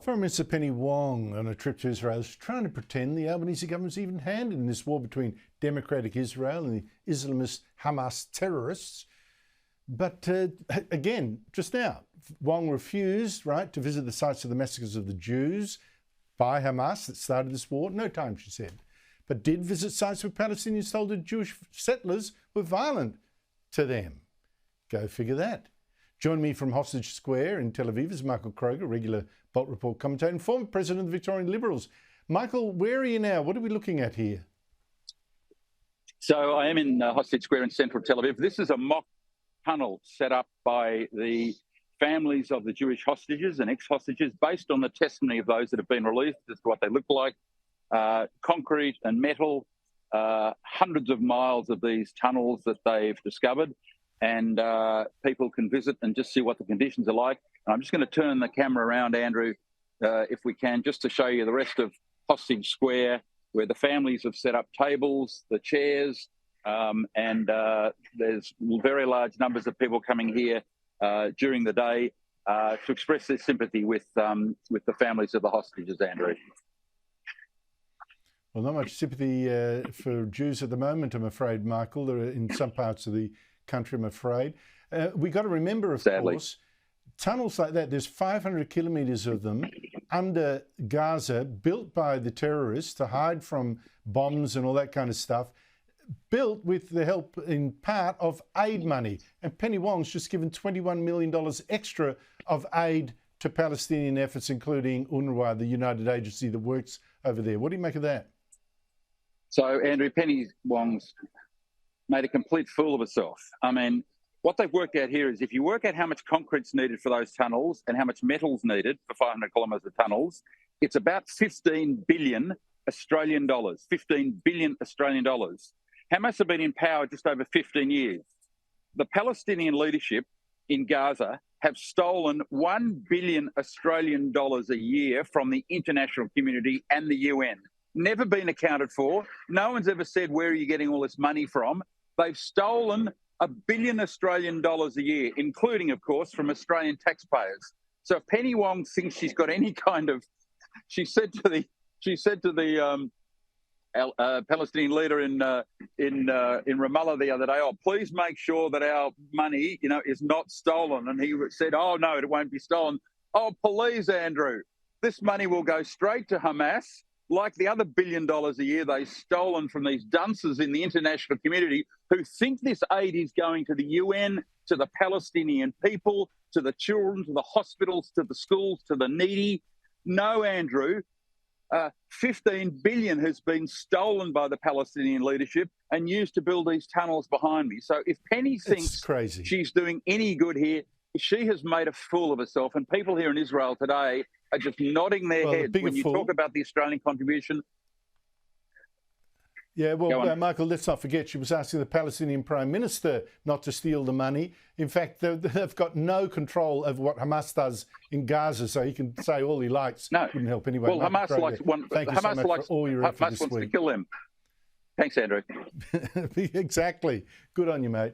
Foreign Minister Penny Wong on a trip to Israel is trying to pretend the Albanese government's even-handed in this war between democratic Israel and the Islamist Hamas terrorists. But again, just now, Wong refused, right, to visit the sites of the massacres of the Jews by Hamas that started this war. No time, she said. But did visit sites where Palestinians told that Jewish settlers were violent to them. Go figure that. Join me from Hostage Square in Tel Aviv is Michael Kroger, regular Bolt Report commentator and former president of the Victorian Liberals. Michael, where are you now? What are we looking at here? So I am in Hostage Square in central Tel Aviv. This is a mock tunnel set up by the families of the Jewish hostages and ex-hostages based on the testimony of those that have been released as to what they look like. Concrete and metal, hundreds of miles of these tunnels that they've discovered. And people can visit and just see what the conditions are like. And I'm just going to turn the camera around, Andrew, if we can, just to show you the rest of Hostage Square, where the families have set up tables, the chairs, and there's very large numbers of people coming here during the day to express their sympathy with the families of the hostages, Andrew. Well, not much sympathy for Jews at the moment, I'm afraid, Michael. There are in some parts of the country, I'm afraid. We've got to remember, of course, tunnels like that, there's 500 kilometres of them under Gaza, built by the terrorists to hide from bombs and all that kind of stuff, built with the help, in part, of aid money. And Penny Wong's just given $21 million extra of aid to Palestinian efforts, including UNRWA, the United agency that works over there. What do you make of that? So, Andrew, Penny Wong's made a complete fool of herself. I mean, what they've worked out here is if you work out how much concrete's needed for those tunnels and how much metal's needed for 500 kilometres of tunnels, it's about 15 billion Australian dollars. 15 billion Australian dollars. Hamas have been in power just over 15 years. The Palestinian leadership in Gaza have stolen 1 billion Australian dollars a year from the international community and the UN. Never been accounted for. No one's ever said, where are you getting all this money from? They've stolen 1 billion Australian dollars a year, including, of course, from Australian taxpayers. So if Penny Wong thinks she's got any kind of, she said to the Palestinian leader in Ramallah the other day, "Oh, please make sure that our money, is not stolen." And he said, "Oh no, it won't be stolen." Oh, please, Andrew, this money will go straight to Hamas. Like the other $1 billion a year they've stolen from these dunces in the international community who think this aid is going to the UN, to the Palestinian people, to the children, to the hospitals, to the schools, to the needy. No, Andrew, 15 billion has been stolen by the Palestinian leadership and used to build these tunnels behind me. So if Penny thinks she's doing any good here, she has made a fool of herself. And people here in Israel today are just nodding their heads when you talk about the Australian contribution. Yeah, well, Michael, let's not forget she was asking the Palestinian Prime Minister not to steal the money. In fact, they've got no control over what Hamas does in Gaza, so he can say all he likes. No. Wouldn't help anyway. Well, Hamas likes Thank you so much for all your effort this week. Hamas wants to kill them. Thanks, Andrew. Exactly. Good on you, mate.